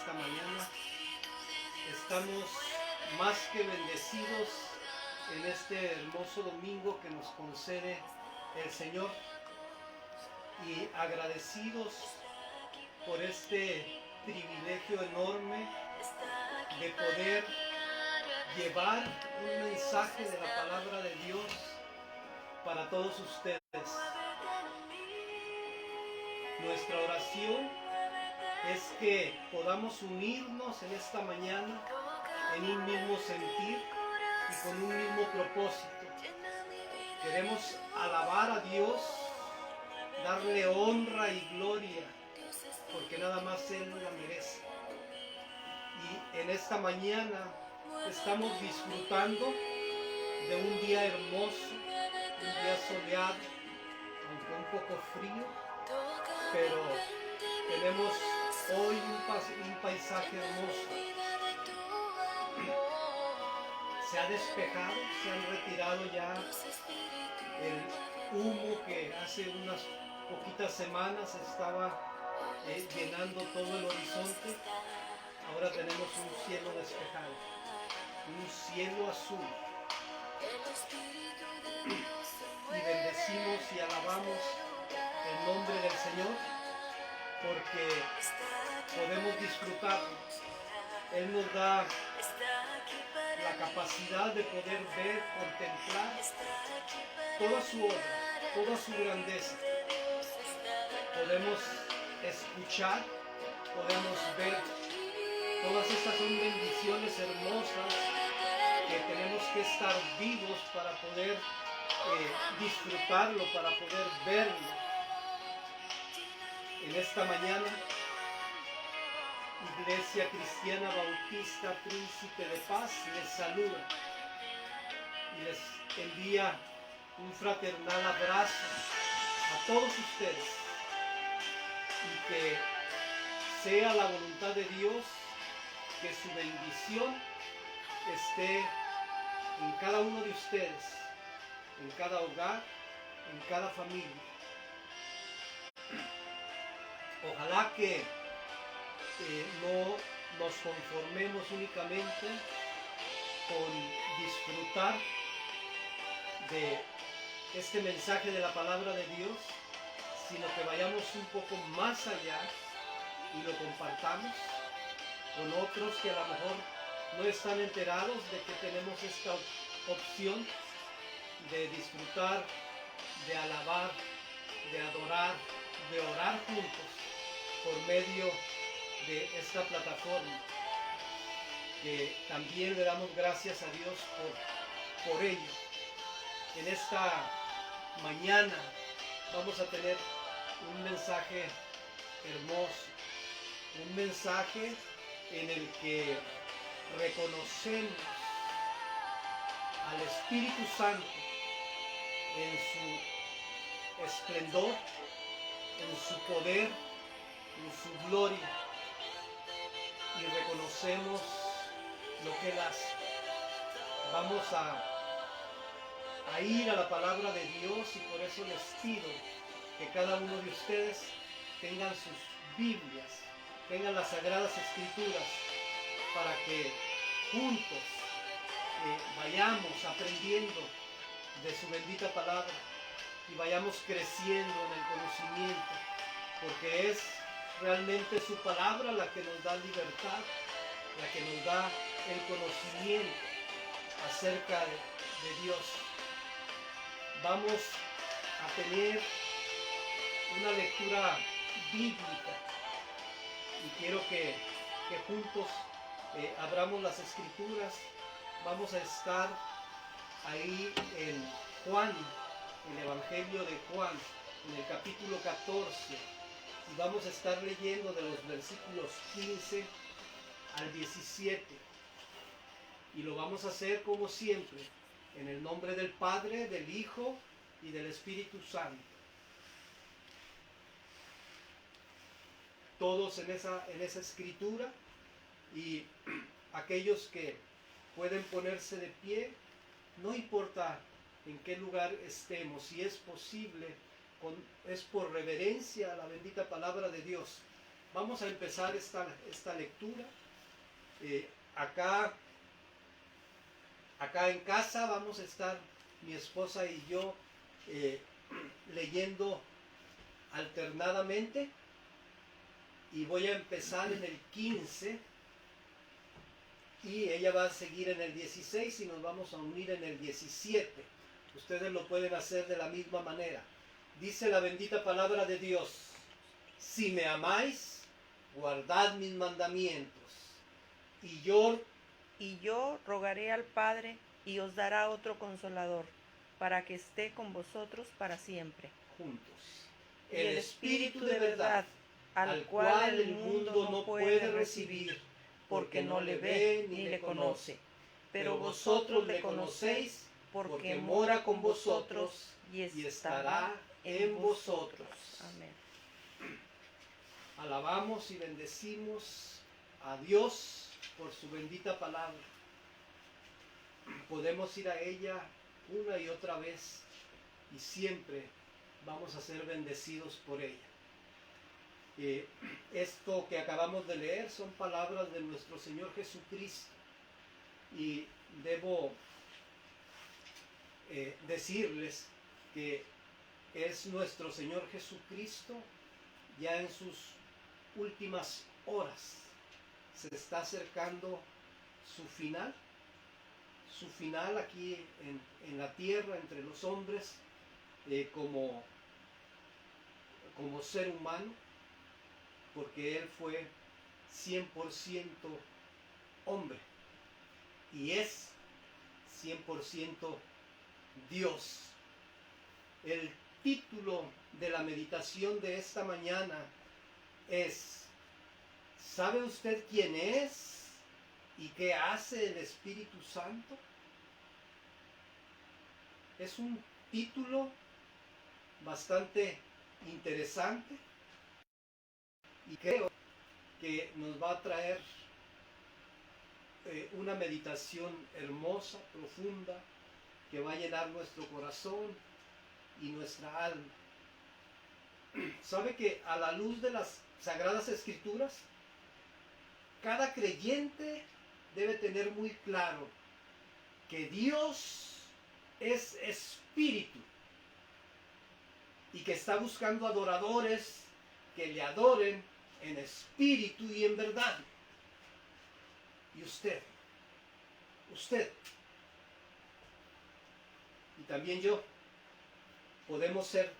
esta mañana. Estamos más que bendecidos en este hermoso domingo que nos concede el Señor y agradecidos por este privilegio enorme de poder llevar un mensaje de la palabra de Dios para todos ustedes. Nuestra oración es que podamos unirnos en esta mañana en un mismo sentir y con un mismo propósito. Queremos alabar a Dios, darle honra y gloria, porque nada más Él la merece. Y en esta mañana estamos disfrutando de un día hermoso, un día soleado, aunque un poco frío, pero tenemos hoy un paisaje hermoso. Se ha despejado, se han retirado ya el humo que hace unas poquitas semanas estaba llenando todo el horizonte. Ahora tenemos un cielo despejado, un cielo azul. Y bendecimos y alabamos el nombre del Señor porque podemos disfrutarlo. Él nos da la capacidad de poder ver, contemplar toda su obra, toda su grandeza. Podemos escuchar, podemos ver. Todas estas son bendiciones hermosas que tenemos que estar vivos para poder disfrutarlo, para poder verlo. En esta mañana, Iglesia Cristiana Bautista Príncipe de Paz les saluda y les envía un fraternal abrazo a todos ustedes y que sea la voluntad de Dios que su bendición esté en cada uno de ustedes, en cada hogar, en cada familia. Ojalá que no nos conformemos únicamente con disfrutar de este mensaje de la palabra de Dios, sino que vayamos un poco más allá y lo compartamos con otros que a lo mejor no están enterados de que tenemos esta opción de disfrutar, de alabar, de adorar, de orar juntos por medio de esta plataforma, que también le damos gracias a Dios por ello. En esta mañana vamos a tener un mensaje hermoso, un mensaje en el que reconocemos al Espíritu Santo en su esplendor, en su poder, en su gloria, y reconocemos lo que Él hace. Vamos a ir a la palabra de Dios y por eso les pido que cada uno de ustedes tengan sus Biblias, tengan las Sagradas Escrituras, para que juntos vayamos aprendiendo de su bendita palabra y vayamos creciendo en el conocimiento, porque es realmente su palabra la que nos da libertad, la que nos da el conocimiento acerca de Dios. Vamos a tener una lectura bíblica y quiero que juntos abramos las Escrituras. Vamos a estar ahí en Juan, el Evangelio de Juan, en el capítulo 14, y vamos a estar leyendo de los versículos 15 al 17, y lo vamos a hacer como siempre, en el nombre del Padre, del Hijo y del Espíritu Santo. Todos en esa escritura, y aquellos que pueden ponerse de pie, no importa en qué lugar estemos, si es posible, es por reverencia a la bendita palabra de Dios. vamos a empezar esta lectura. Acá en casa vamos a estar mi esposa y yo leyendo alternadamente, y voy a empezar en el 15 y ella va a seguir en el 16 y nos vamos a unir en el 17. Ustedes lo pueden hacer de la misma manera. Dice la bendita palabra de Dios: si me amáis, guardad mis mandamientos, y yo rogaré al Padre, y os dará otro Consolador, para que esté con vosotros para siempre. juntos. El Espíritu de verdad, al cual el mundo no puede recibir, porque no le ve ni le conoce. Pero vosotros le conocéis, porque mora con vosotros y estará en vosotros. Amén. Alabamos y bendecimos a Dios por su bendita palabra. Podemos ir a ella una y otra vez y siempre vamos a ser bendecidos por ella. Esto que acabamos de leer son palabras de nuestro Señor Jesucristo, y debo decirles que es nuestro Señor Jesucristo ya en sus últimas horas. Se está acercando su final aquí en la tierra, entre los hombres, como ser humano, porque Él fue 100% hombre y es 100% Dios. El título de la meditación de esta mañana es: ¿sabe usted quién es y qué hace el Espíritu Santo? Es un título bastante interesante y creo que nos va a traer una meditación hermosa, profunda, que va a llenar nuestro corazón y nuestra alma. ¿Sabe que a la luz de las Sagradas Escrituras, cada creyente debe tener muy claro que Dios es espíritu y que está buscando adoradores que le adoren en espíritu y en verdad? Y usted, y también yo, podemos ser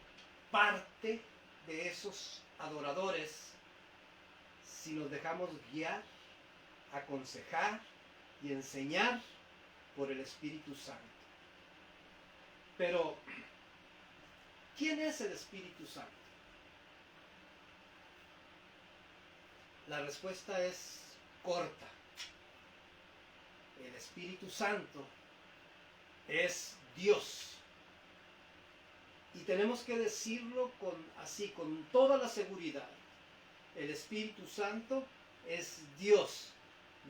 parte de esos adoradores si nos dejamos guiar, aconsejar y enseñar por el Espíritu Santo. Pero, ¿quién es el Espíritu Santo? La respuesta es corta. El Espíritu Santo es Dios. Y tenemos que decirlo con toda la seguridad. El Espíritu Santo es Dios.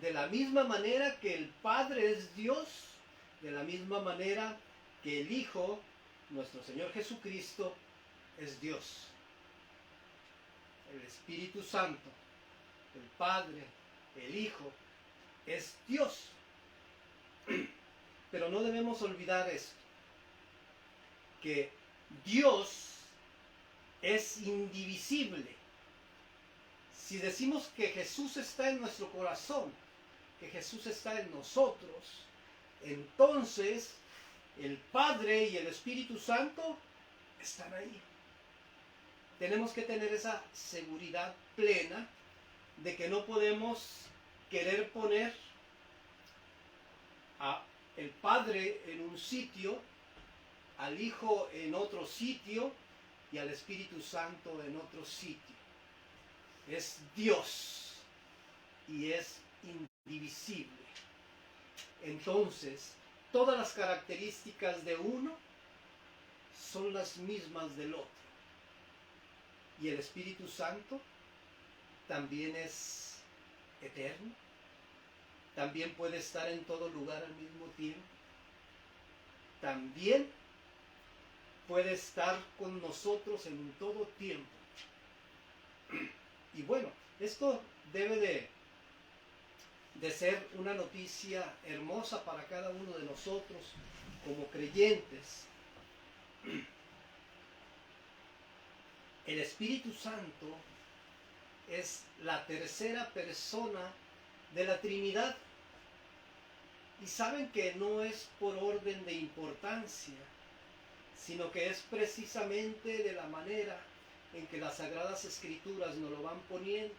De la misma manera que el Padre es Dios, de la misma manera que el Hijo, nuestro Señor Jesucristo, es Dios. El Espíritu Santo, el Padre, el Hijo, es Dios. Pero no debemos olvidar esto, que Dios es indivisible. Si decimos que Jesús está en nuestro corazón, que Jesús está en nosotros, entonces el Padre y el Espíritu Santo están ahí. Tenemos que tener esa seguridad plena de que no podemos querer poner al Padre en un sitio, al Hijo en otro sitio y al Espíritu Santo en otro sitio. Es Dios y es indivisible. Entonces, todas las características de uno son las mismas del otro. Y el Espíritu Santo también es eterno. También puede estar en todo lugar al mismo tiempo. También puede estar con nosotros en todo tiempo. Y bueno, Esto debe de ser una noticia hermosa para cada uno de nosotros como creyentes. El Espíritu Santo es la tercera persona de la Trinidad. Y saben que no es por orden de importancia, sino que es precisamente de la manera en que las Sagradas Escrituras nos lo van poniendo.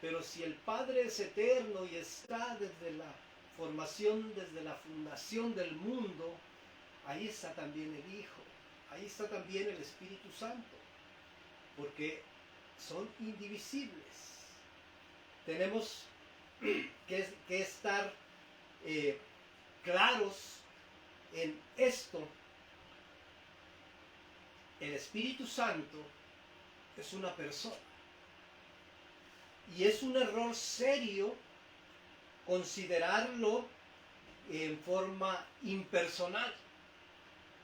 Pero si el Padre es eterno y está desde la formación, desde la fundación del mundo, ahí está también el Hijo, ahí está también el Espíritu Santo, porque son indivisibles. Tenemos que estar claros en esto. El Espíritu Santo es una persona. Y es un error serio considerarlo en forma impersonal.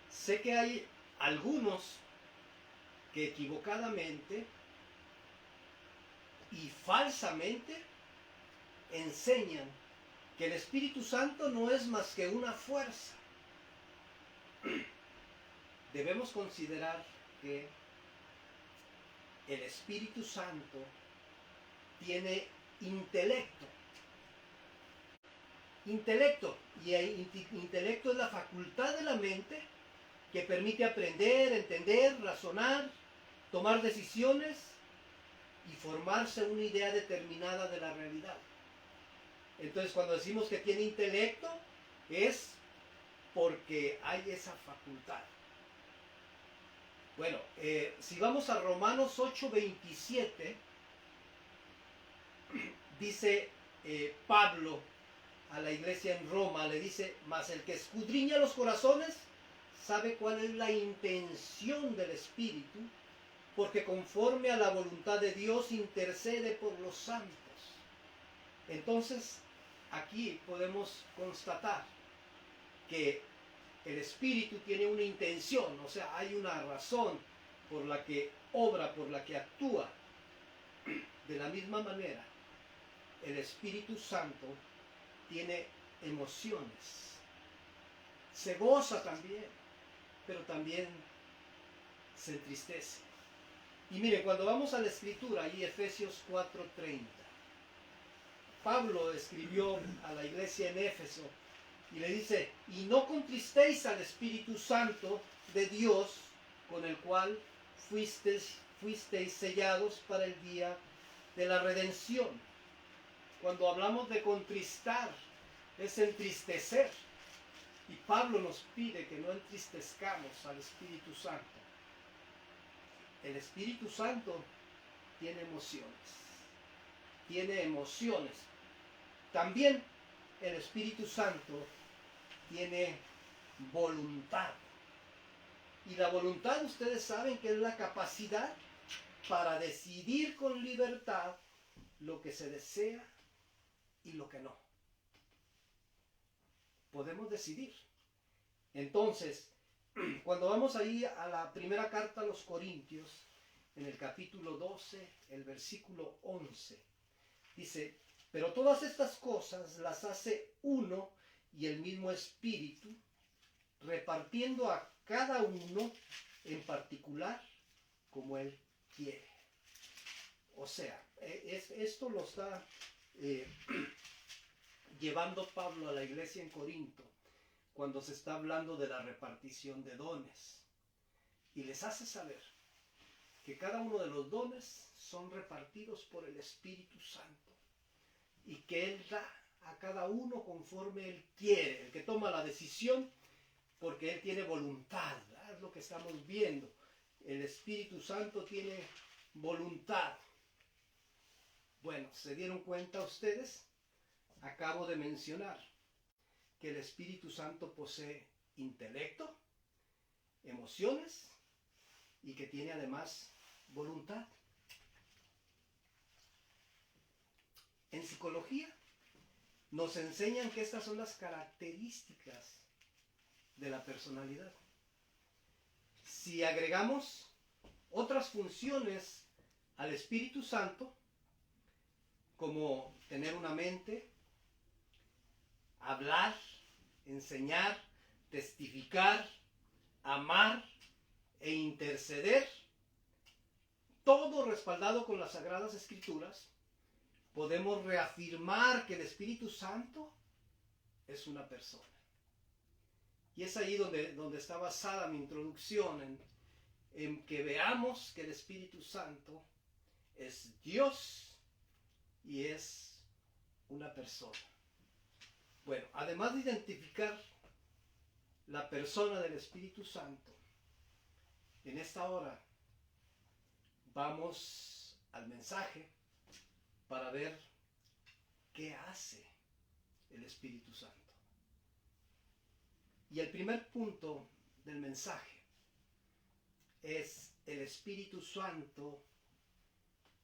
Sé que hay algunos que equivocadamente y falsamente enseñan que el Espíritu Santo no es más que una fuerza. Debemos considerar que el Espíritu Santo tiene intelecto. Intelecto. Y el intelecto es la facultad de la mente que permite aprender, entender, razonar, tomar decisiones y formarse una idea determinada de la realidad. Entonces, cuando decimos que tiene intelecto, es porque hay esa facultad. Bueno, si vamos a Romanos 8:27, dice Pablo a la iglesia en Roma, le dice: mas el que escudriña los corazones sabe cuál es la intención del Espíritu, porque conforme a la voluntad de Dios intercede por los santos. Entonces, aquí podemos constatar que el Espíritu tiene una intención, o sea, hay una razón por la que obra, por la que actúa. De la misma manera, el Espíritu Santo tiene emociones, se goza también, pero también se entristece. Y mire, cuando vamos a la Escritura, ahí Efesios 4:30, Pablo escribió a la iglesia en Éfeso y le dice: y no contristéis al Espíritu Santo de Dios, con el cual fuisteis sellados para el día de la redención. Cuando hablamos de contristar, es entristecer. Y Pablo nos pide que no entristezcamos al Espíritu Santo. El Espíritu Santo tiene emociones. Tiene emociones. También el Espíritu Santo tiene voluntad. Y la voluntad, ustedes saben que es la capacidad para decidir con libertad lo que se desea y lo que no. Podemos decidir. Entonces, cuando vamos ahí a la primera carta a los Corintios, en el capítulo 12, el versículo 11, dice: pero todas estas cosas las hace uno y el mismo Espíritu, repartiendo a cada uno en particular como Él quiere. O sea, esto lo está llevando Pablo a la iglesia en Corinto cuando se está hablando de la repartición de dones. Y les hace saber que cada uno de los dones son repartidos por el Espíritu Santo y que Él da a cada uno conforme Él quiere, el que toma la decisión, porque Él tiene voluntad. ¿Verdad? Es lo que estamos viendo. El Espíritu Santo tiene voluntad. Bueno, ¿se dieron cuenta ustedes? Acabo de mencionar que el Espíritu Santo posee intelecto, emociones y que tiene además voluntad. En psicología nos enseñan que estas son las características de la personalidad. Si agregamos otras funciones al Espíritu Santo, como tener una mente, hablar, enseñar, testificar, amar e interceder, todo respaldado con las Sagradas Escrituras, podemos reafirmar que el Espíritu Santo es una persona. Y es ahí donde está basada mi introducción, en que veamos que el Espíritu Santo es Dios y es una persona. Bueno, además de identificar la persona del Espíritu Santo, en esta hora vamos al mensaje para ver qué hace el Espíritu Santo. Y el primer punto del mensaje es: el Espíritu Santo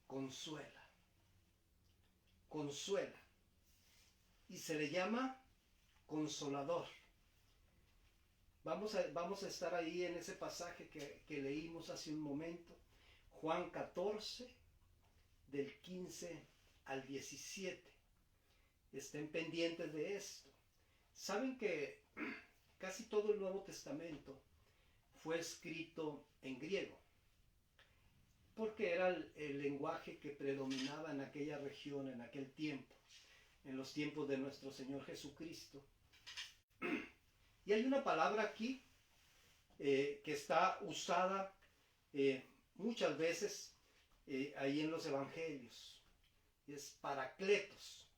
consuela. Consuela. Y se le llama consolador. Vamos a estar ahí en ese pasaje que leímos hace un momento, Juan 14, del 15 al 17. Estén pendientes de esto. Saben que casi todo el Nuevo Testamento fue escrito en griego, porque era el lenguaje que predominaba en aquella región, en aquel tiempo, en los tiempos de nuestro Señor Jesucristo. Y hay una palabra aquí que está usada muchas veces ahí en los evangelios. Es parakletos.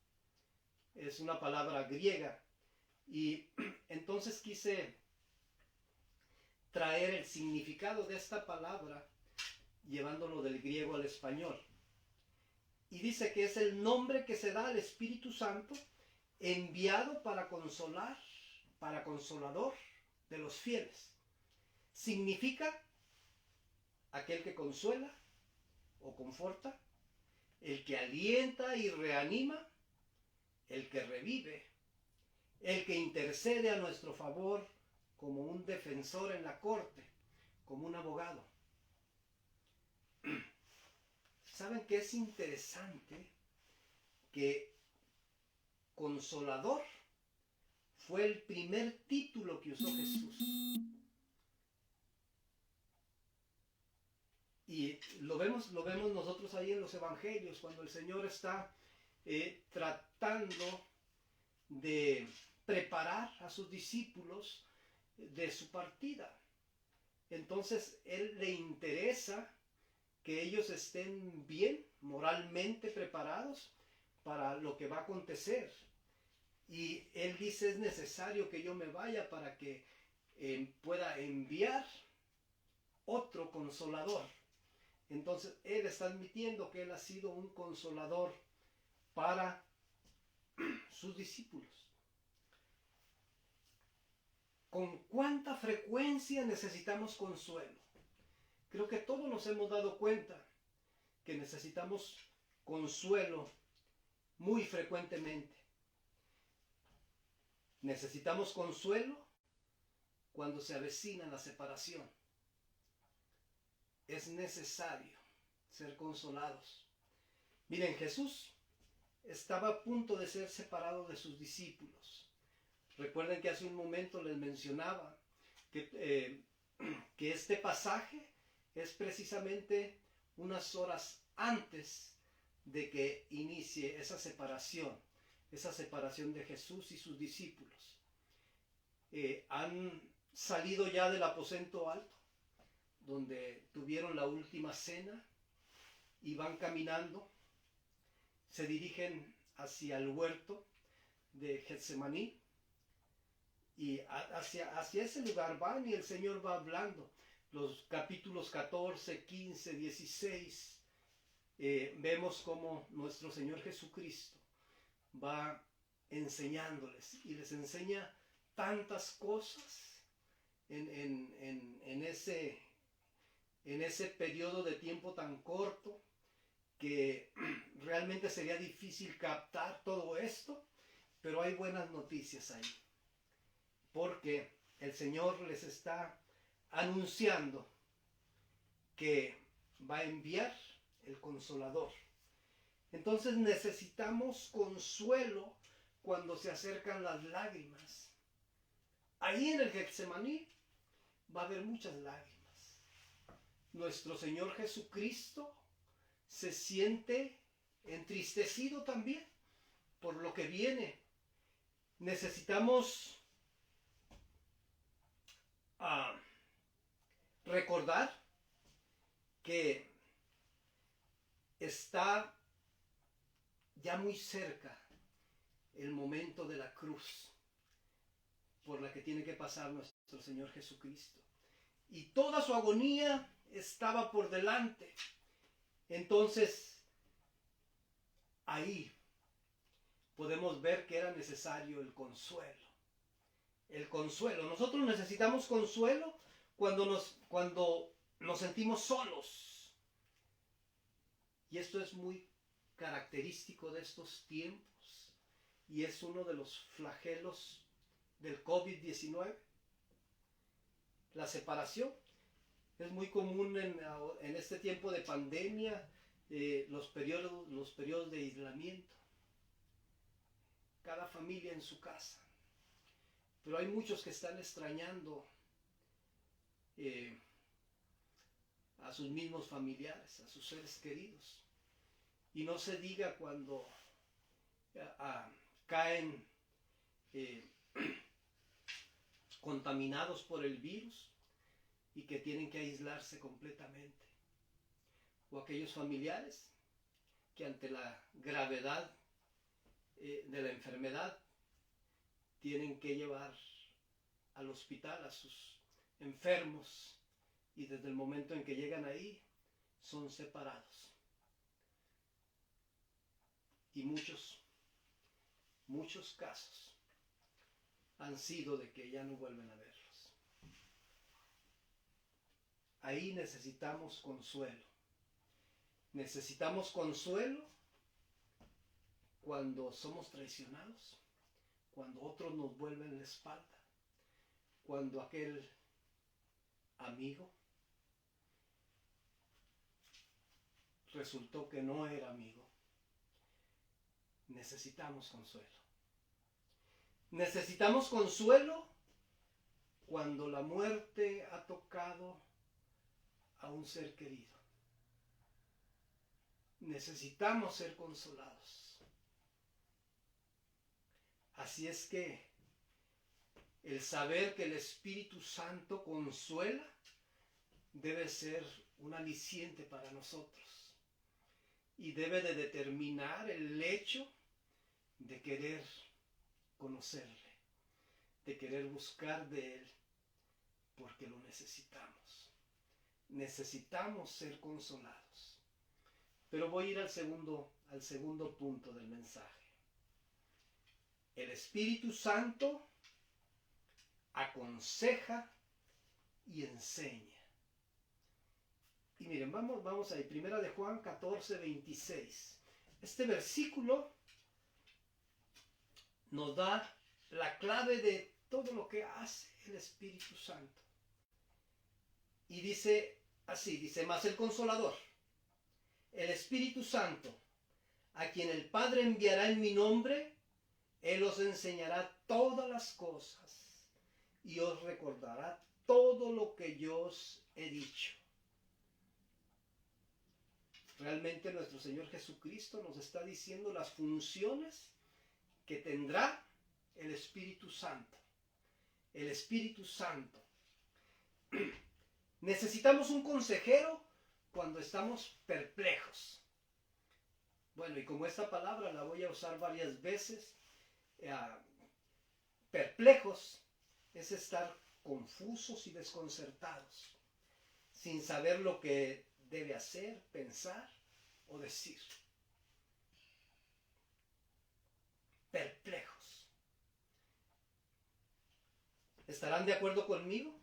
Es una palabra griega. Y entonces quise traer el significado de esta palabra llevándolo del griego al español. Y dice que es el nombre que se da al Espíritu Santo enviado para consolar, para consolador de los fieles. Significa aquel que consuela o conforta, el que alienta y reanima, el que revive, el que intercede a nuestro favor como un defensor en la corte, como un abogado. ¿Saben qué es interesante? Que consolador fue el primer título que usó Jesús. Y lo vemos nosotros ahí en los evangelios, cuando el Señor está tratando de preparar a sus discípulos de su partida. Entonces, Él le interesa que ellos estén bien, moralmente preparados para lo que va a acontecer. Y Él dice: es necesario que yo me vaya para que pueda enviar otro consolador. Entonces Él está admitiendo que Él ha sido un consolador para sus discípulos. ¿Con cuánta frecuencia necesitamos consuelo? Creo que todos nos hemos dado cuenta que necesitamos consuelo muy frecuentemente. Necesitamos consuelo cuando se avecina la separación. Es necesario ser consolados. Miren, Jesús estaba a punto de ser separado de sus discípulos. Recuerden que hace un momento les mencionaba que este pasaje es precisamente unas horas antes de que inicie esa separación de Jesús y sus discípulos. Han salido ya del aposento alto, donde tuvieron la última cena, y van caminando, se dirigen hacia el huerto de Getsemaní, y hacia ese lugar van, y el Señor va hablando. Los capítulos 14, 15, 16, vemos cómo nuestro Señor Jesucristo va enseñándoles, y les enseña tantas cosas en ese periodo de tiempo tan corto, que realmente sería difícil captar todo esto, pero hay buenas noticias ahí, porque el Señor les está anunciando que va a enviar el Consolador. Entonces necesitamos consuelo cuando se acercan las lágrimas. Ahí en el Getsemaní va a haber muchas lágrimas. Nuestro Señor Jesucristo se siente entristecido también por lo que viene. Necesitamos recordar que está ya muy cerca el momento de la cruz por la que tiene que pasar nuestro Señor Jesucristo. Y toda su agonía estaba por delante. Entonces, ahí podemos ver que era necesario el consuelo. El consuelo. Nosotros necesitamos consuelo cuando nos sentimos solos. Y esto es muy característico de estos tiempos. Y es uno de los flagelos del COVID-19. La separación. Es muy común en este tiempo de pandemia, los periodos de aislamiento. Cada familia en su casa. Pero hay muchos que están extrañando a sus mismos familiares, a sus seres queridos. Y no se diga cuando caen contaminados por el virus y que tienen que aislarse completamente. O aquellos familiares que ante la gravedad de la enfermedad tienen que llevar al hospital a sus enfermos y desde el momento en que llegan ahí son separados. Y muchos casos han sido de que ya no vuelven a verlos. Ahí necesitamos consuelo. Necesitamos consuelo cuando somos traicionados, cuando otros nos vuelven la espalda, cuando aquel amigo resultó que no era amigo. Necesitamos consuelo. Necesitamos consuelo cuando la muerte ha tocado a un ser querido. Necesitamos ser consolados. Así es que el saber que el Espíritu Santo consuela debe ser un aliciente para nosotros y debe de determinar el hecho de querer conocerle, de querer buscar de Él, porque lo necesitamos. Necesitamos ser consolados. Pero voy a ir al segundo punto del mensaje. El Espíritu Santo aconseja y enseña. Y miren, vamos ahí, primera de Juan 14, 26. Este versículo nos da la clave de todo lo que hace el Espíritu Santo. Y dice así, mas el Consolador, el Espíritu Santo, a quien el Padre enviará en mi nombre, Él os enseñará todas las cosas y os recordará todo lo que yo os he dicho. Realmente nuestro Señor Jesucristo nos está diciendo las funciones que tendrá el Espíritu Santo. El Espíritu Santo. Necesitamos un consejero cuando estamos perplejos. Bueno, y como esta palabra la voy a usar varias veces, perplejos es estar confusos y desconcertados, sin saber lo que debe hacer, pensar o decir. Perplejos. ¿Estarán de acuerdo conmigo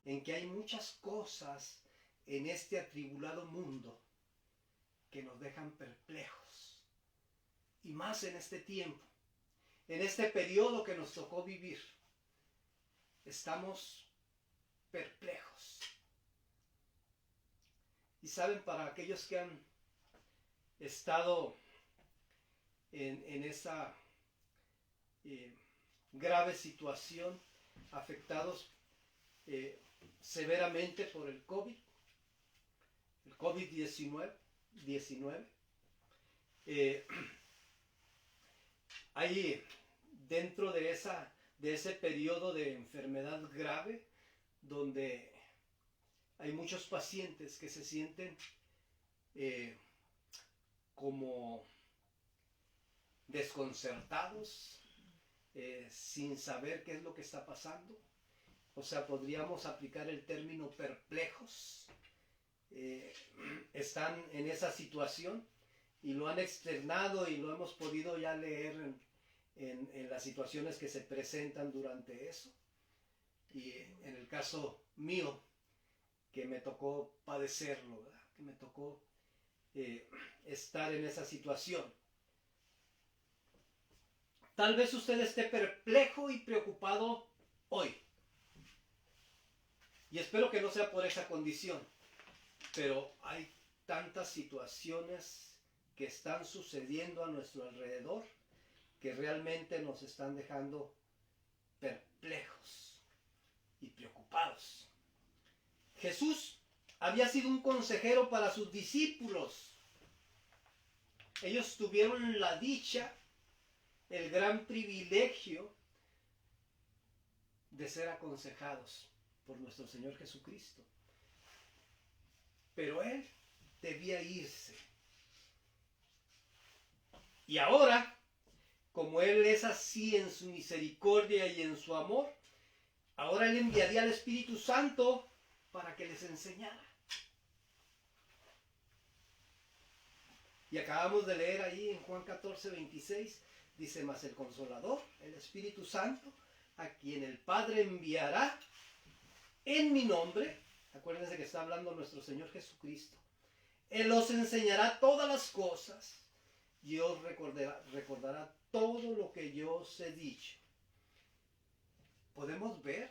en que hay muchas cosas en este atribulado mundo que nos dejan perplejos? Y más en este tiempo, en este periodo que nos tocó vivir, estamos perplejos. Y saben, para aquellos que han estado en esa grave situación, afectados severamente por el COVID-19. Ahí dentro de ese periodo de enfermedad grave, donde hay muchos pacientes que se sienten como desconcertados, sin saber qué es lo que está pasando. O sea, podríamos aplicar el término perplejos. Están en esa situación y lo han externado y lo hemos podido ya leer en las situaciones que se presentan durante eso. Y en el caso mío, que me tocó padecerlo, ¿verdad? Que me tocó estar en esa situación. Tal vez usted esté perplejo y preocupado hoy. Y espero que no sea por esa condición. Pero hay tantas situaciones que están sucediendo a nuestro alrededor que realmente nos están dejando perplejos y preocupados. Jesús había sido un consejero para sus discípulos. Ellos tuvieron la dicha, el gran privilegio de ser aconsejados por nuestro Señor Jesucristo. Pero Él debía irse. Y ahora, como Él es así en su misericordia y en su amor, ahora Él enviaría al Espíritu Santo para que les enseñara. Y acabamos de leer ahí en Juan 14:26, dice: mas el Consolador, el Espíritu Santo, a quien el Padre enviará en mi nombre, acuérdense que está hablando nuestro Señor Jesucristo, Él os enseñará todas las cosas y os recordará todo lo que yo os he dicho. Podemos ver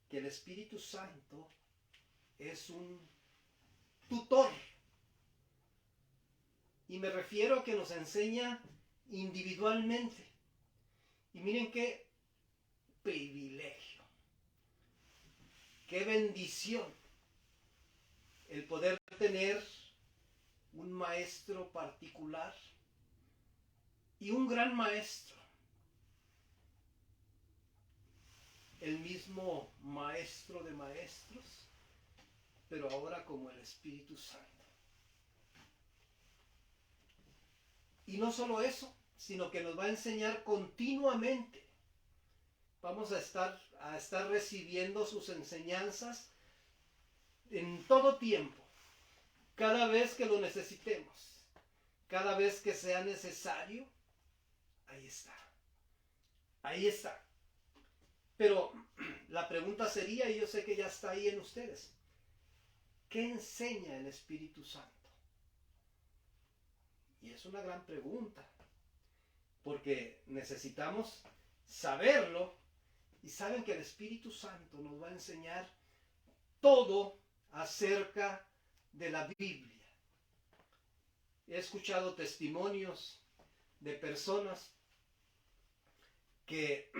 que el Espíritu Santo es un tutor. Y me refiero a que nos enseña individualmente. Y miren qué privilegio, qué bendición el poder tener un maestro particular y un gran maestro, el mismo maestro de maestros, pero ahora como el Espíritu Santo. Y no solo eso, sino que nos va a enseñar continuamente. Vamos a estar recibiendo sus enseñanzas en todo tiempo, cada vez que lo necesitemos, cada vez que sea necesario. Ahí está. Ahí está. Pero la pregunta sería, y yo sé que ya está ahí en ustedes, ¿qué enseña el Espíritu Santo? Y es una gran pregunta, porque necesitamos saberlo. Y saben que el Espíritu Santo nos va a enseñar todo acerca de la Biblia. He escuchado testimonios de personas que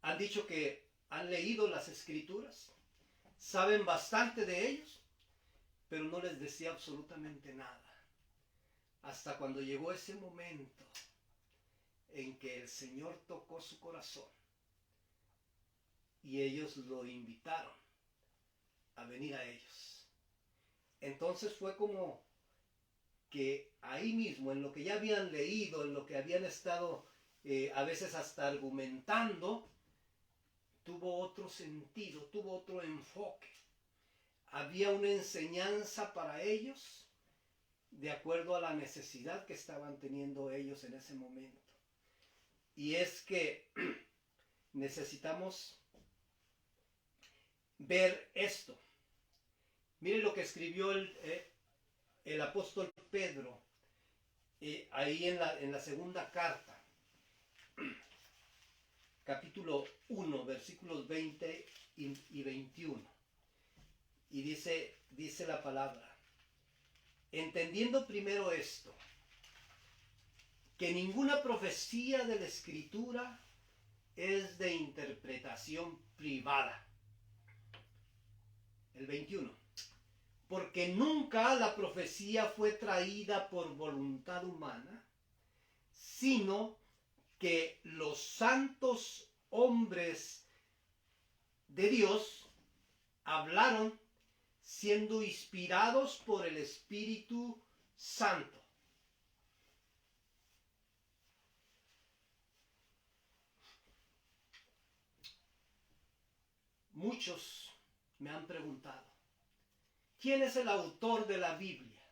han dicho que han leído las Escrituras, saben bastante de ellos, pero no les decía absolutamente nada. Hasta cuando llegó ese momento en que el Señor tocó su corazón y ellos lo invitaron a venir a ellos. Entonces fue como que ahí mismo, en lo que ya habían leído, en lo que habían estado a veces hasta argumentando, tuvo otro sentido, tuvo otro enfoque. Había una enseñanza para ellos de acuerdo a la necesidad que estaban teniendo ellos en ese momento. Y es que necesitamos ver esto. Miren lo que escribió el apóstol Pedro ahí en la segunda carta, capítulo 1, versículos 20 y 21. Y dice la palabra: entendiendo primero esto, que ninguna profecía de la Escritura es de interpretación privada. El 21. Porque nunca la profecía fue traída por voluntad humana, sino que los santos hombres de Dios hablaron siendo inspirados por el Espíritu Santo. Muchos me han preguntado, ¿quién es el autor de la Biblia?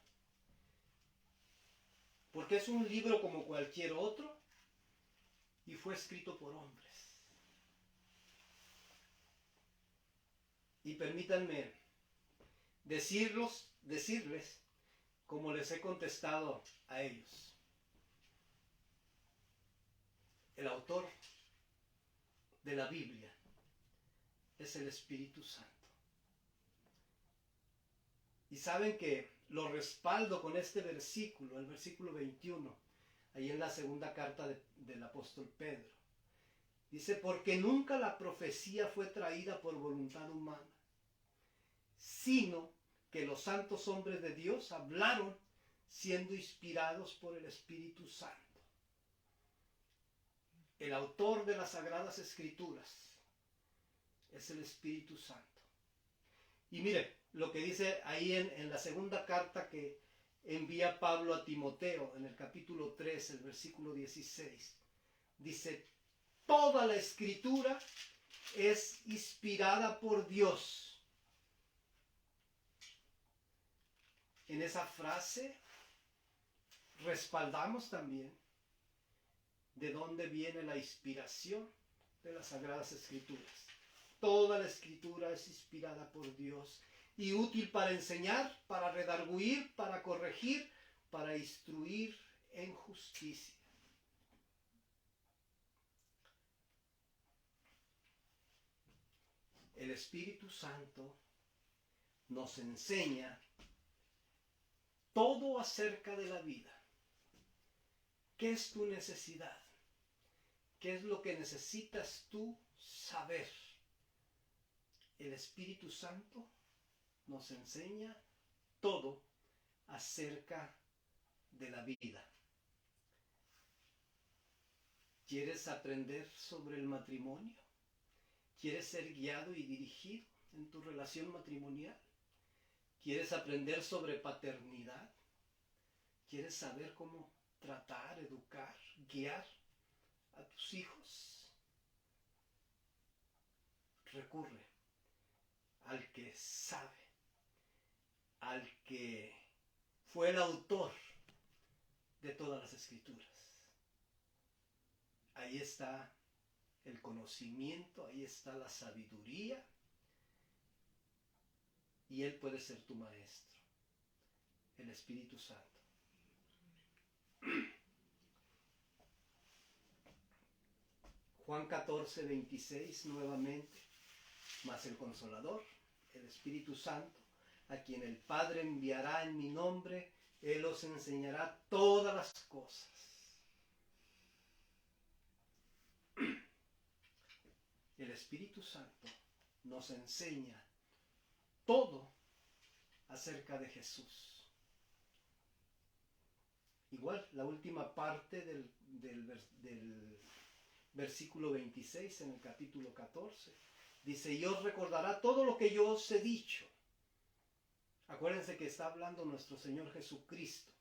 Porque es un libro como cualquier otro y fue escrito por hombres. Y permítanme decirles como les he contestado a ellos. El autor de la Biblia es el Espíritu Santo. Y saben que lo respaldo con este versículo, el versículo 21, ahí en la segunda carta del apóstol Pedro. Dice, porque nunca la profecía fue traída por voluntad humana, sino que los santos hombres de Dios hablaron siendo inspirados por el Espíritu Santo. El autor de las Sagradas Escrituras es el Espíritu Santo. Y mire lo que dice ahí en la segunda carta que envía Pablo a Timoteo, en el capítulo 3, el versículo 16. Dice, toda la Escritura es inspirada por Dios. En esa frase respaldamos también de dónde viene la inspiración de las Sagradas Escrituras. Toda la Escritura es inspirada por Dios y útil para enseñar, para redarguir, para corregir, para instruir en justicia. El Espíritu Santo nos enseña todo acerca de la vida. ¿Qué es tu necesidad? ¿Qué es lo que necesitas tú saber? El Espíritu Santo nos enseña todo acerca de la vida. ¿Quieres aprender sobre el matrimonio? ¿Quieres ser guiado y dirigido en tu relación matrimonial? ¿Quieres aprender sobre paternidad? ¿Quieres saber cómo tratar, educar, guiar a tus hijos? Recurre al que sabe, al que fue el autor de todas las Escrituras. Ahí está el conocimiento, ahí está la sabiduría, y Él puede ser tu maestro, el Espíritu Santo. Juan 14, 26, nuevamente, mas el Consolador, el Espíritu Santo, a quien el Padre enviará en mi nombre, Él os enseñará todas las cosas. El Espíritu Santo nos enseña todo acerca de Jesús. Igual, la última parte del versículo 26 en el capítulo 14, dice, y os recordará todo lo que yo os he dicho. Acuérdense que está hablando nuestro Señor Jesucristo.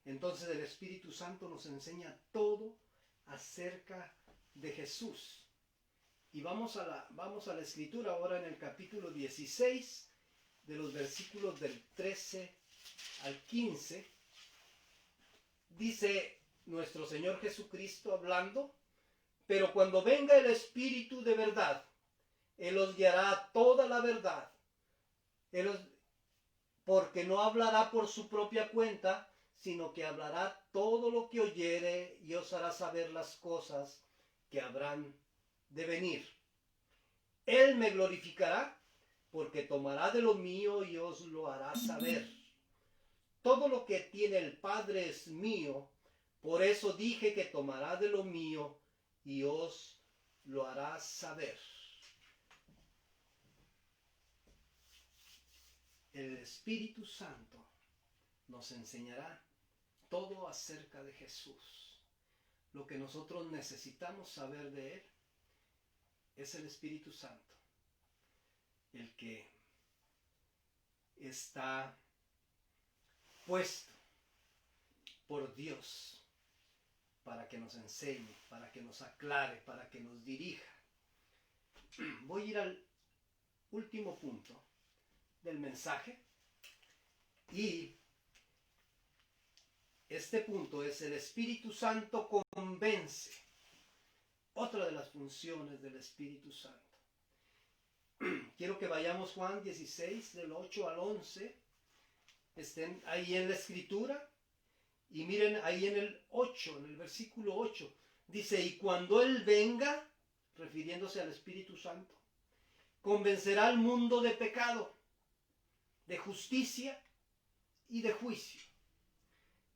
Entonces el Espíritu Santo nos enseña todo acerca de Jesús. Y vamos a la Escritura ahora en el capítulo 16, de los versículos del 13 al 15. Dice nuestro Señor Jesucristo hablando, pero cuando venga el Espíritu de verdad, Él os guiará a toda la verdad. Porque no hablará por su propia cuenta, sino que hablará todo lo que oyere y os hará saber las cosas que habrán de venir. Él me glorificará, porque tomará de lo mío y os lo hará saber. Todo lo que tiene el Padre es mío, por eso dije que tomará de lo mío y os lo hará saber. El Espíritu Santo nos enseñará todo acerca de Jesús. Lo que nosotros necesitamos saber de Él es el Espíritu Santo, el que está puesto por Dios para que nos enseñe, para que nos aclare, para que nos dirija. Voy a ir al último punto del mensaje y este punto es: el Espíritu Santo convence. Otra de las funciones del Espíritu Santo. Quiero que vayamos Juan 16 del 8 al 11. Estén ahí en la escritura y miren ahí en el 8, en el versículo 8. Dice: y cuando Él venga, refiriéndose al Espíritu Santo, convencerá al mundo de pecado, de justicia y de juicio.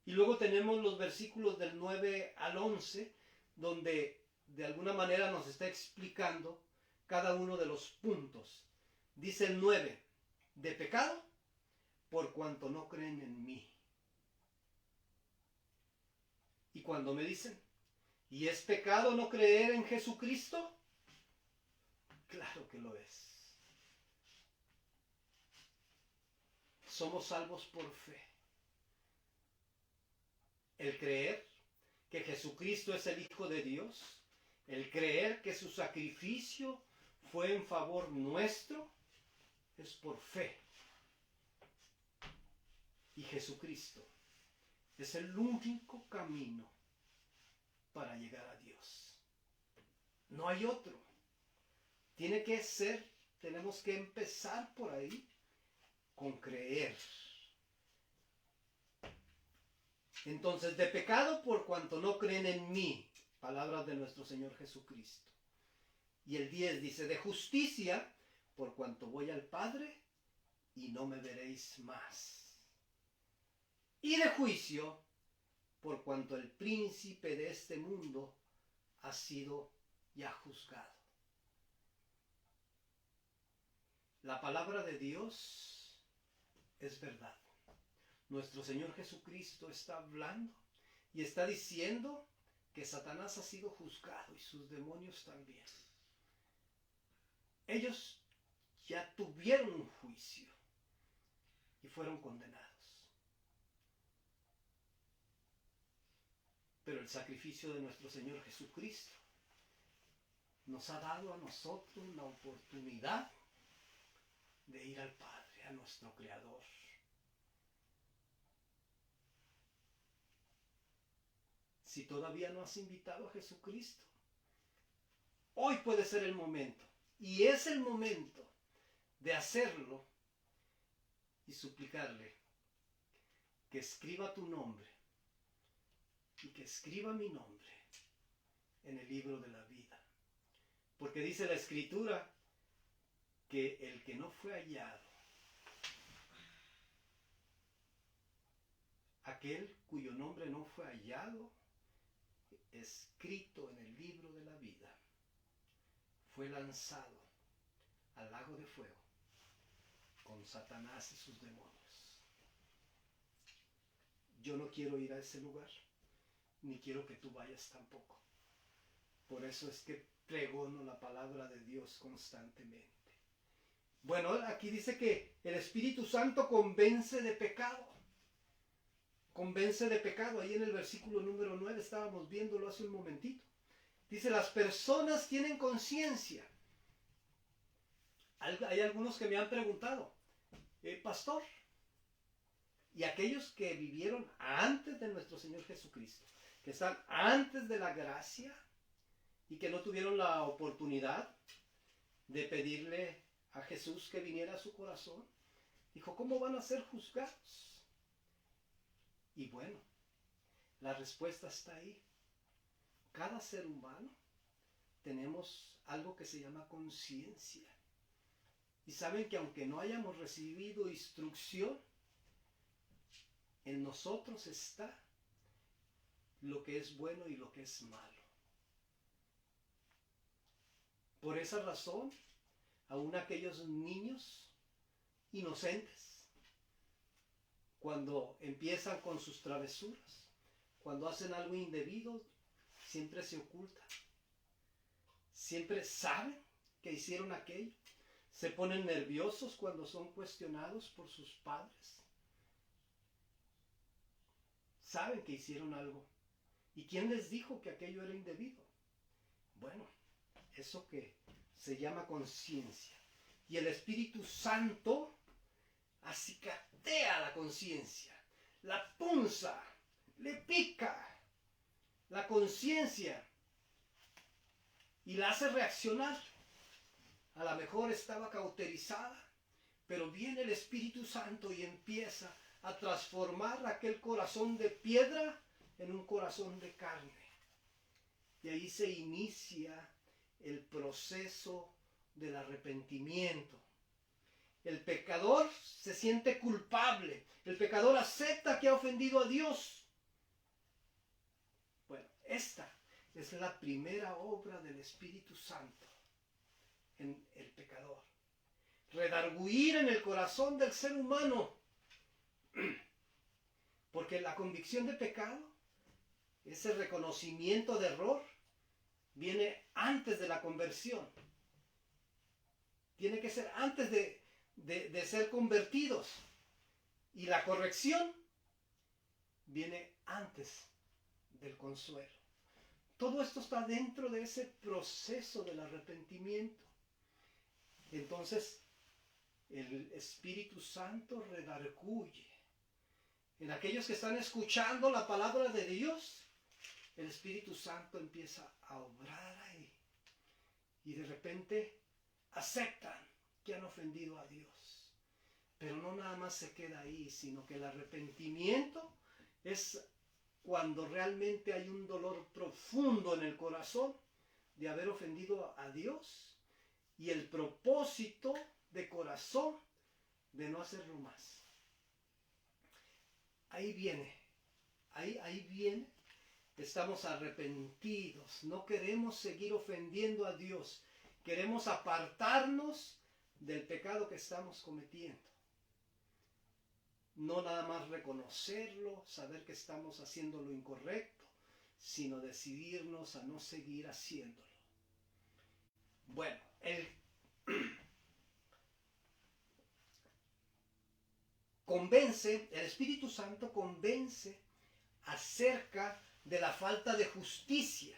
Y luego tenemos los versículos del 9 al 11, donde de alguna manera nos está explicando cada uno de los puntos. Dice el 9, de pecado, por cuanto no creen en mí. Y cuando me dicen, ¿y es pecado no creer en Jesucristo? Claro que lo es. Somos salvos por fe. El creer que Jesucristo es el Hijo de Dios, el creer que su sacrificio fue en favor nuestro, es por fe. Y Jesucristo es el único camino para llegar a Dios. No hay otro. Tenemos que empezar por ahí con creer. Entonces, de pecado por cuanto no creen en mí, palabras de nuestro Señor Jesucristo. Y el 10 dice, de justicia por cuanto voy al Padre y no me veréis más. Y de juicio por cuanto el príncipe de este mundo ha sido ya juzgado. La palabra de Dios es verdad. Nuestro Señor Jesucristo está hablando y está diciendo que Satanás ha sido juzgado y sus demonios también. Ellos ya tuvieron un juicio y fueron condenados. Pero el sacrificio de nuestro Señor Jesucristo nos ha dado a nosotros la oportunidad de ir al Padre, a nuestro Creador. Si todavía no has invitado a Jesucristo, hoy puede ser el momento, y es el momento de hacerlo y suplicarle que escriba tu nombre y que escriba mi nombre en el libro de la vida. Porque dice la Escritura que el que no fue hallado, aquel cuyo nombre no fue hallado, escrito en el libro de la vida, fue lanzado al lago de fuego con Satanás y sus demonios. Yo no quiero ir a ese lugar, ni quiero que tú vayas tampoco. Por eso es que pregono la palabra de Dios constantemente. Bueno, aquí dice que el Espíritu Santo convence de pecado. Convence de pecado. Ahí en el versículo número 9 estábamos viéndolo hace un momentito. Dice, las personas tienen conciencia. Hay algunos que me han preguntado, pastor, y aquellos que vivieron antes de nuestro Señor Jesucristo, que están antes de la gracia y que no tuvieron la oportunidad de pedirle a Jesús que viniera a su corazón, dijo, ¿cómo van a ser juzgados? Y bueno, la respuesta está ahí. Cada ser humano tenemos algo que se llama conciencia. Y saben que aunque no hayamos recibido instrucción, En nosotros está lo que es bueno y lo que es malo. Por esa razón, aun aquellos niños inocentes, cuando empiezan con sus travesuras, cuando hacen algo indebido, siempre se ocultan. Siempre saben que hicieron aquello. Se ponen nerviosos cuando son cuestionados por sus padres. Saben que hicieron algo. ¿Y quién les dijo que aquello era indebido? Bueno, eso que se llama conciencia. Y el Espíritu Santo acicatea la conciencia, la punza, le pica la conciencia y la hace reaccionar. A lo mejor estaba cauterizada, pero viene el Espíritu Santo y empieza a transformar aquel corazón de piedra en un corazón de carne. Y ahí se inicia el proceso del arrepentimiento. El pecador se siente culpable. El pecador acepta que ha ofendido a Dios. Bueno, esta es la primera obra del Espíritu Santo en el pecador. Redarguir en el corazón del ser humano. Porque la convicción de pecado, ese reconocimiento de error, viene antes de la conversión. Tiene que ser antes de ser convertidos. Y la corrección viene antes del consuelo. Todo esto está dentro de ese proceso del arrepentimiento. Entonces, el Espíritu Santo redarguye. En aquellos que están escuchando la palabra de Dios, el Espíritu Santo empieza a obrar ahí. Y de repente aceptan que han ofendido a Dios. Pero no nada más se queda ahí, sino que el arrepentimiento es cuando realmente hay un dolor profundo en el corazón de haber ofendido a Dios y el propósito de corazón de no hacerlo más. Ahí viene, ahí viene. Estamos arrepentidos, no queremos seguir ofendiendo a Dios, queremos apartarnos del pecado que estamos cometiendo. No nada más reconocerlo, saber que estamos haciendo lo incorrecto, sino decidirnos a no seguir haciéndolo. Bueno, el Espíritu Santo convence acerca de la falta de justicia.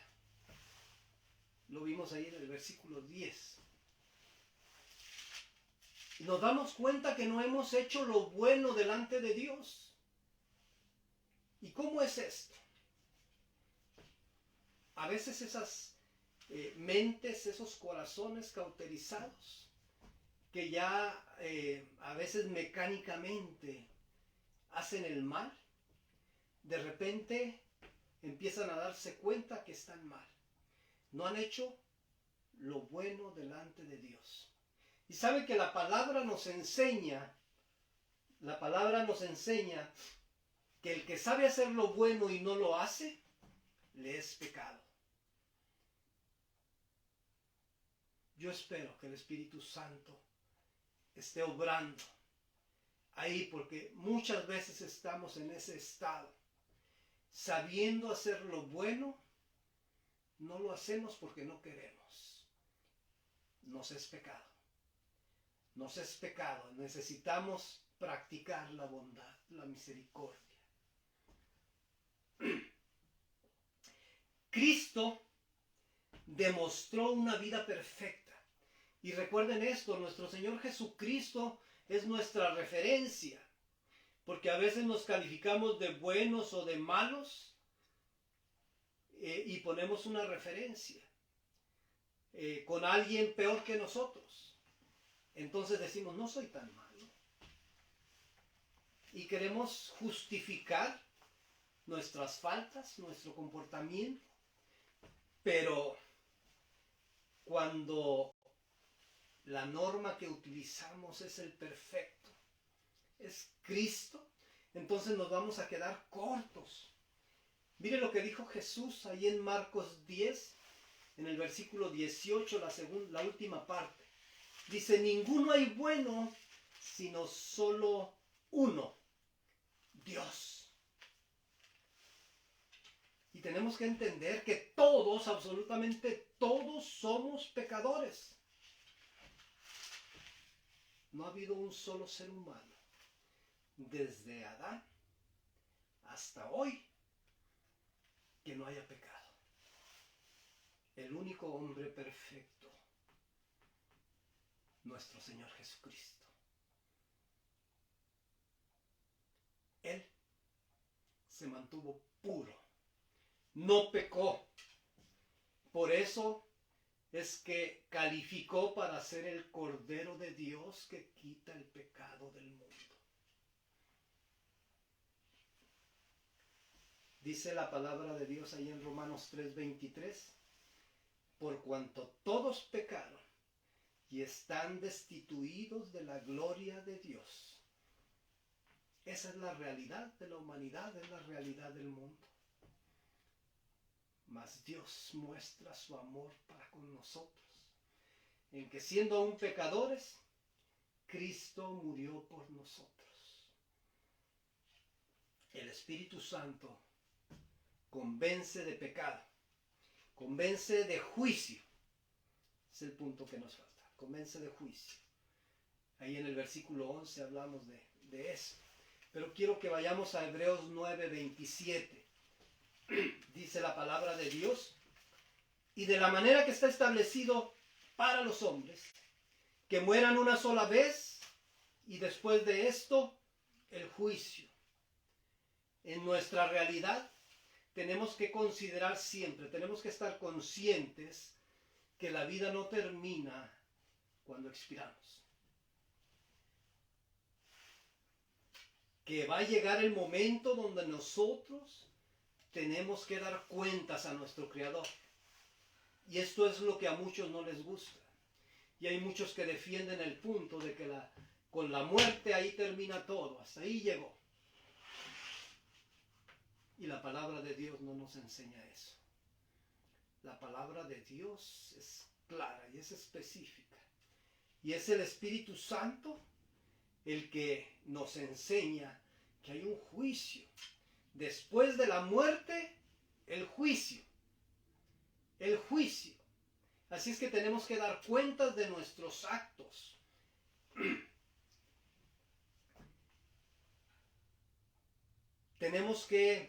Lo vimos ahí en el versículo 10. Y nos damos cuenta que no hemos hecho lo bueno delante de Dios. ¿Y cómo es esto? A veces esas mentes, esos corazones cauterizados, que ya a veces mecánicamente hacen el mal, de repente empiezan a darse cuenta que están mal. No han hecho lo bueno delante de Dios. Y sabe que la palabra nos enseña que el que sabe hacer lo bueno y no lo hace, le es pecado. Yo espero que el Espíritu Santo esté obrando ahí, porque muchas veces estamos en ese estado. Sabiendo hacer lo bueno, no lo hacemos porque no queremos. Nos es pecado. Nos es pecado. Necesitamos practicar la bondad, la misericordia. Cristo demostró una vida perfecta. Y recuerden esto, nuestro Señor Jesucristo es nuestra referencia. Porque a veces nos calificamos de buenos o de malos y ponemos una referencia con alguien peor que nosotros. Entonces decimos, no soy tan malo. Y queremos justificar nuestras faltas, nuestro comportamiento. Pero cuando la norma que utilizamos es el perfecto, es Cristo, entonces nos vamos a quedar cortos. Mire lo que dijo Jesús ahí en Marcos 10, en el versículo 18, la última parte. Dice, ninguno hay bueno, sino solo uno, Dios. Y tenemos que entender que todos, absolutamente todos, somos pecadores. No ha habido un solo ser humano, desde Adán hasta hoy, que no haya pecado. El único hombre perfecto, nuestro Señor Jesucristo. Él se mantuvo puro, no pecó. Por eso es que calificó para ser el Cordero de Dios que quita el pecado del mundo. Dice la palabra de Dios ahí en Romanos 3:23, por cuanto todos pecaron y están destituidos de la gloria de Dios. Esa es la realidad de la humanidad, es la realidad del mundo. Mas Dios muestra su amor para con nosotros, en que siendo aún pecadores, Cristo murió por nosotros. El Espíritu Santo convence de pecado, convence de juicio. Es el punto que nos falta, convence de juicio. Ahí en el versículo 11 hablamos de eso. Pero quiero que vayamos a Hebreos 9:27. Dice la palabra de Dios, y de la manera que está establecido para los hombres, que mueran una sola vez, y después de esto, el juicio. En nuestra realidad, tenemos que considerar siempre, tenemos que estar conscientes que la vida no termina cuando expiramos. Que va a llegar el momento donde nosotros tenemos que dar cuentas a nuestro Creador. Y esto es lo que a muchos no les gusta. Y hay muchos que defienden el punto de que con la muerte ahí termina todo, hasta ahí llegó. Y la palabra de Dios no nos enseña eso. La palabra de Dios es clara y es específica. Y es el Espíritu Santo el que nos enseña que hay un juicio. Después de la muerte, el juicio. El juicio. Así es que tenemos que dar cuentas de nuestros actos. Tenemos que